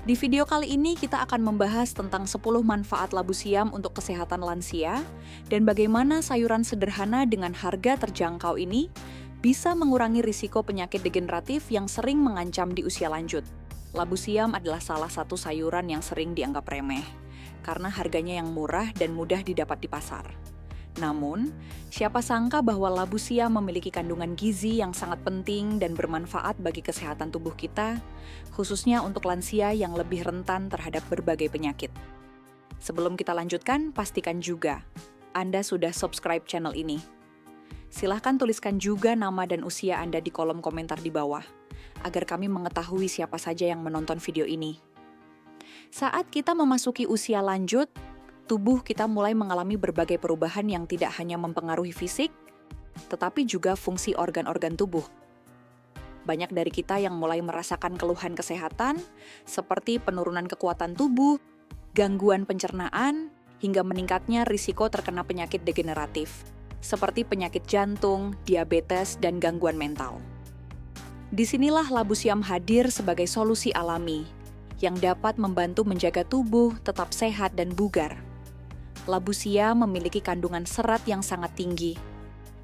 Di video kali ini kita akan membahas tentang 10 manfaat labu siam untuk kesehatan lansia dan bagaimana sayuran sederhana dengan harga terjangkau ini bisa mengurangi risiko penyakit degeneratif yang sering mengancam di usia lanjut. Labu siam adalah salah satu sayuran yang sering dianggap remeh karena harganya yang murah dan mudah didapat di pasar. Namun, siapa sangka bahwa labu siam memiliki kandungan gizi yang sangat penting dan bermanfaat bagi kesehatan tubuh kita, khususnya untuk lansia yang lebih rentan terhadap berbagai penyakit. Sebelum kita lanjutkan, pastikan juga Anda sudah subscribe channel ini. Silahkan tuliskan juga nama dan usia Anda di kolom komentar di bawah, agar kami mengetahui siapa saja yang menonton video ini. Saat kita memasuki usia lanjut, tubuh kita mulai mengalami berbagai perubahan yang tidak hanya mempengaruhi fisik, tetapi juga fungsi organ-organ tubuh. Banyak dari kita yang mulai merasakan keluhan kesehatan, seperti penurunan kekuatan tubuh, gangguan pencernaan, hingga meningkatnya risiko terkena penyakit degeneratif, seperti penyakit jantung, diabetes, dan gangguan mental. Disinilah labu siam hadir sebagai solusi alami, yang dapat membantu menjaga tubuh tetap sehat dan bugar. Labu siam memiliki kandungan serat yang sangat tinggi,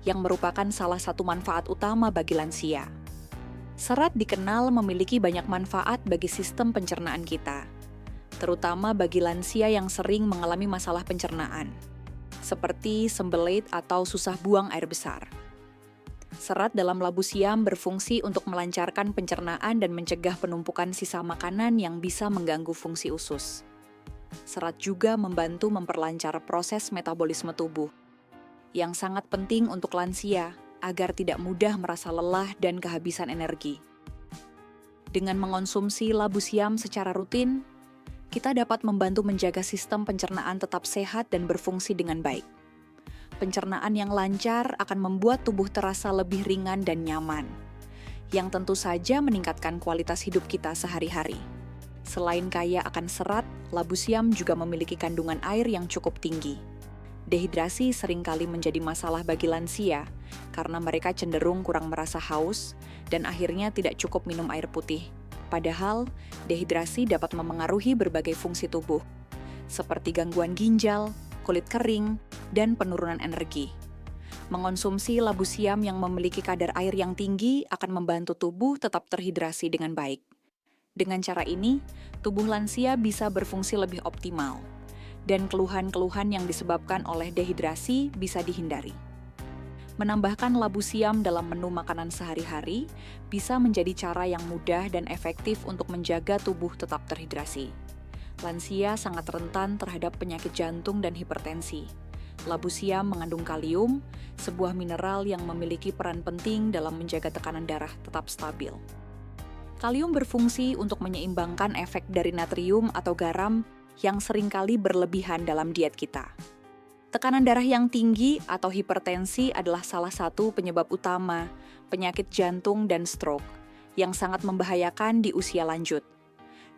yang merupakan salah satu manfaat utama bagi lansia. Serat dikenal memiliki banyak manfaat bagi sistem pencernaan kita, terutama bagi lansia yang sering mengalami masalah pencernaan, seperti sembelit atau susah buang air besar. Serat dalam labu siam berfungsi untuk melancarkan pencernaan dan mencegah penumpukan sisa makanan yang bisa mengganggu fungsi usus. Serat juga membantu memperlancar proses metabolisme tubuh, yang sangat penting untuk lansia agar tidak mudah merasa lelah dan kehabisan energi. Dengan mengonsumsi labu siam secara rutin, kita dapat membantu menjaga sistem pencernaan tetap sehat dan berfungsi dengan baik. Pencernaan yang lancar akan membuat tubuh terasa lebih ringan dan nyaman, yang tentu saja meningkatkan kualitas hidup kita sehari-hari. Selain kaya akan serat, labu siam juga memiliki kandungan air yang cukup tinggi. Dehidrasi seringkali menjadi masalah bagi lansia karena mereka cenderung kurang merasa haus dan akhirnya tidak cukup minum air putih. Padahal, dehidrasi dapat memengaruhi berbagai fungsi tubuh, seperti gangguan ginjal, kulit kering, dan penurunan energi. Mengonsumsi labu siam yang memiliki kadar air yang tinggi akan membantu tubuh tetap terhidrasi dengan baik. Dengan cara ini, tubuh lansia bisa berfungsi lebih optimal, dan keluhan-keluhan yang disebabkan oleh dehidrasi bisa dihindari. Menambahkan labu siam dalam menu makanan sehari-hari bisa menjadi cara yang mudah dan efektif untuk menjaga tubuh tetap terhidrasi. Lansia sangat rentan terhadap penyakit jantung dan hipertensi. Labu siam mengandung kalium, sebuah mineral yang memiliki peran penting dalam menjaga tekanan darah tetap stabil. Kalium berfungsi untuk menyeimbangkan efek dari natrium atau garam yang seringkali berlebihan dalam diet kita. Tekanan darah yang tinggi atau hipertensi adalah salah satu penyebab utama penyakit jantung dan stroke yang sangat membahayakan di usia lanjut.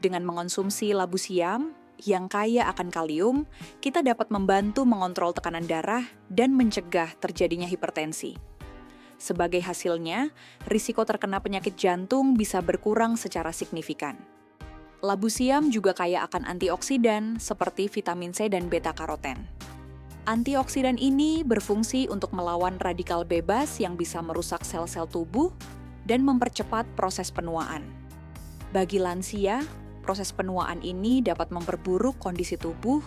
Dengan mengonsumsi labu siam yang kaya akan kalium, kita dapat membantu mengontrol tekanan darah dan mencegah terjadinya hipertensi. Sebagai hasilnya, risiko terkena penyakit jantung bisa berkurang secara signifikan. Labu siam juga kaya akan antioksidan seperti vitamin C dan beta-karoten. Antioksidan ini berfungsi untuk melawan radikal bebas yang bisa merusak sel-sel tubuh dan mempercepat proses penuaan. Bagi lansia, proses penuaan ini dapat memperburuk kondisi tubuh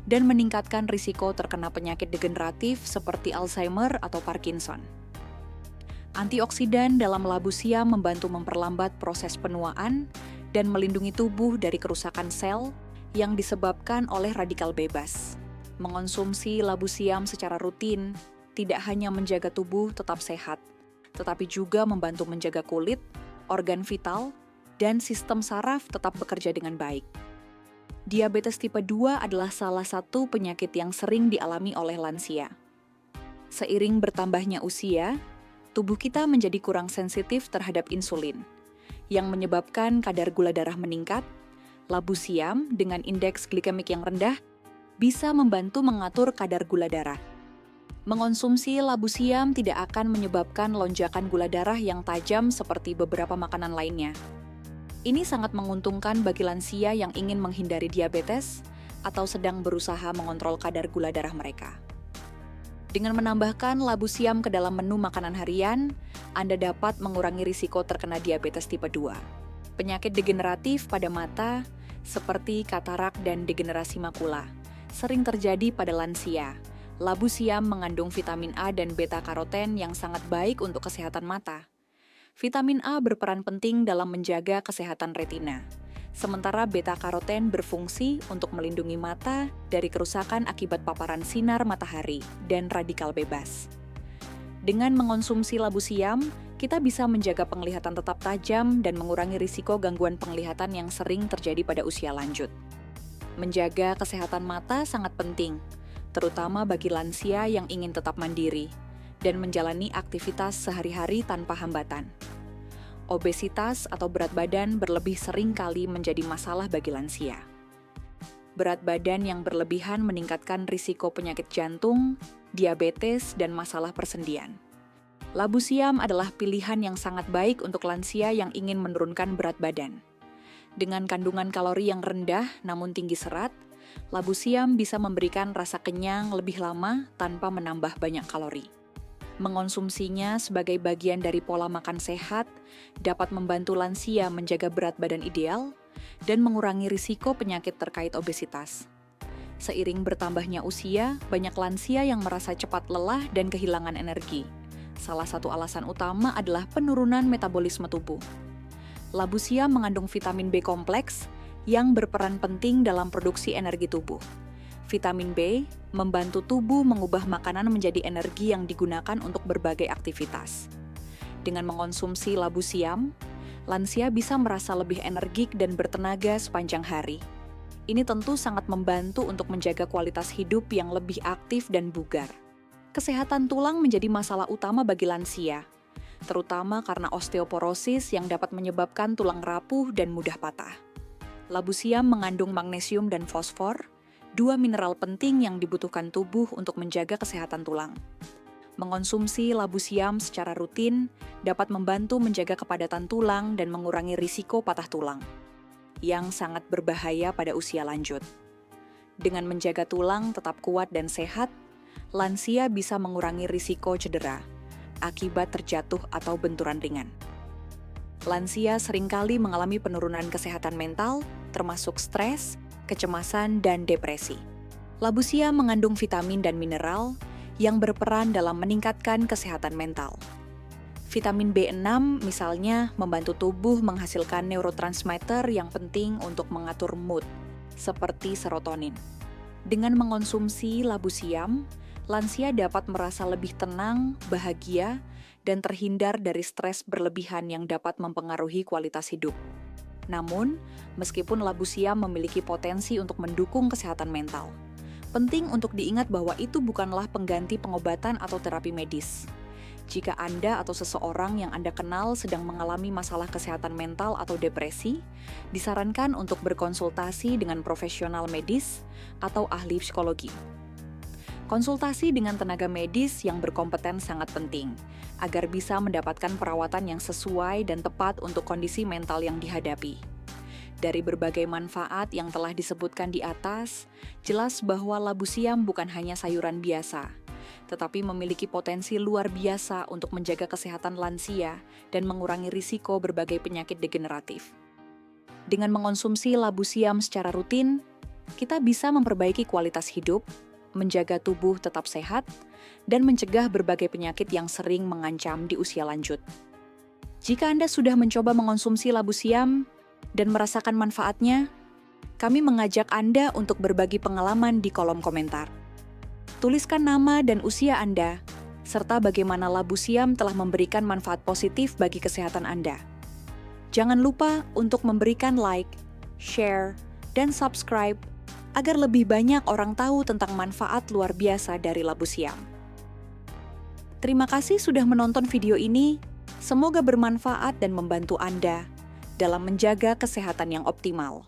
dan meningkatkan risiko terkena penyakit degeneratif seperti Alzheimer atau Parkinson. Antioksidan dalam labu siam membantu memperlambat proses penuaan dan melindungi tubuh dari kerusakan sel yang disebabkan oleh radikal bebas. Mengonsumsi labu siam secara rutin tidak hanya menjaga tubuh tetap sehat, tetapi juga membantu menjaga kulit, organ vital, dan sistem saraf tetap bekerja dengan baik. Diabetes tipe 2 adalah salah satu penyakit yang sering dialami oleh lansia. Seiring bertambahnya usia, tubuh kita menjadi kurang sensitif terhadap insulin, yang menyebabkan kadar gula darah meningkat. Labu siam dengan indeks glikemik yang rendah bisa membantu mengatur kadar gula darah. Mengonsumsi labu siam tidak akan menyebabkan lonjakan gula darah yang tajam seperti beberapa makanan lainnya. Ini sangat menguntungkan bagi lansia yang ingin menghindari diabetes atau sedang berusaha mengontrol kadar gula darah mereka. Dengan menambahkan labu siam ke dalam menu makanan harian, Anda dapat mengurangi risiko terkena diabetes tipe 2. Penyakit degeneratif pada mata, seperti katarak dan degenerasi makula, sering terjadi pada lansia. Labu siam mengandung vitamin A dan beta-karoten yang sangat baik untuk kesehatan mata. Vitamin A berperan penting dalam menjaga kesehatan retina, sementara beta-karoten berfungsi untuk melindungi mata dari kerusakan akibat paparan sinar matahari dan radikal bebas. Dengan mengonsumsi labu siam, kita bisa menjaga penglihatan tetap tajam dan mengurangi risiko gangguan penglihatan yang sering terjadi pada usia lanjut. Menjaga kesehatan mata sangat penting, terutama bagi lansia yang ingin tetap mandiri dan menjalani aktivitas sehari-hari tanpa hambatan. Obesitas atau berat badan berlebih sering kali menjadi masalah bagi lansia. Berat badan yang berlebihan meningkatkan risiko penyakit jantung, diabetes, dan masalah persendian. Labu siam adalah pilihan yang sangat baik untuk lansia yang ingin menurunkan berat badan. Dengan kandungan kalori yang rendah namun tinggi serat, labu siam bisa memberikan rasa kenyang lebih lama tanpa menambah banyak kalori. Mengonsumsinya sebagai bagian dari pola makan sehat dapat membantu lansia menjaga berat badan ideal dan mengurangi risiko penyakit terkait obesitas. Seiring bertambahnya usia, banyak lansia yang merasa cepat lelah dan kehilangan energi. Salah satu alasan utama adalah penurunan metabolisme tubuh. Labu siam mengandung vitamin B kompleks yang berperan penting dalam produksi energi tubuh. Vitamin B membantu tubuh mengubah makanan menjadi energi yang digunakan untuk berbagai aktivitas. Dengan mengonsumsi labu siam, lansia bisa merasa lebih energik dan bertenaga sepanjang hari. Ini tentu sangat membantu untuk menjaga kualitas hidup yang lebih aktif dan bugar. Kesehatan tulang menjadi masalah utama bagi lansia, terutama karena osteoporosis yang dapat menyebabkan tulang rapuh dan mudah patah. Labu siam mengandung magnesium dan fosfor, dua mineral penting yang dibutuhkan tubuh untuk menjaga kesehatan tulang. Mengonsumsi labu siam secara rutin dapat membantu menjaga kepadatan tulang dan mengurangi risiko patah tulang, yang sangat berbahaya pada usia lanjut. Dengan menjaga tulang tetap kuat dan sehat, lansia bisa mengurangi risiko cedera akibat terjatuh atau benturan ringan. Lansia seringkali mengalami penurunan kesehatan mental, termasuk stres, kecemasan, dan depresi. Labu siam mengandung vitamin dan mineral yang berperan dalam meningkatkan kesehatan mental. Vitamin B6 misalnya membantu tubuh menghasilkan neurotransmitter yang penting untuk mengatur mood, seperti serotonin. Dengan mengonsumsi labu siam, lansia dapat merasa lebih tenang, bahagia, dan terhindar dari stres berlebihan yang dapat mempengaruhi kualitas hidup. Namun, meskipun labu siam memiliki potensi untuk mendukung kesehatan mental, penting untuk diingat bahwa itu bukanlah pengganti pengobatan atau terapi medis. Jika Anda atau seseorang yang Anda kenal sedang mengalami masalah kesehatan mental atau depresi, disarankan untuk berkonsultasi dengan profesional medis atau ahli psikologi. Konsultasi dengan tenaga medis yang berkompeten sangat penting, agar bisa mendapatkan perawatan yang sesuai dan tepat untuk kondisi mental yang dihadapi. Dari berbagai manfaat yang telah disebutkan di atas, jelas bahwa labu siam bukan hanya sayuran biasa, tetapi memiliki potensi luar biasa untuk menjaga kesehatan lansia dan mengurangi risiko berbagai penyakit degeneratif. Dengan mengonsumsi labu siam secara rutin, kita bisa memperbaiki kualitas hidup, menjaga tubuh tetap sehat, dan mencegah berbagai penyakit yang sering mengancam di usia lanjut. Jika Anda sudah mencoba mengonsumsi labu siam dan merasakan manfaatnya, kami mengajak Anda untuk berbagi pengalaman di kolom komentar. Tuliskan nama dan usia Anda, serta bagaimana labu siam telah memberikan manfaat positif bagi kesehatan Anda. Jangan lupa untuk memberikan like, share, dan subscribe agar lebih banyak orang tahu tentang manfaat luar biasa dari labu siam. Terima kasih sudah menonton video ini. Semoga bermanfaat dan membantu Anda dalam menjaga kesehatan yang optimal.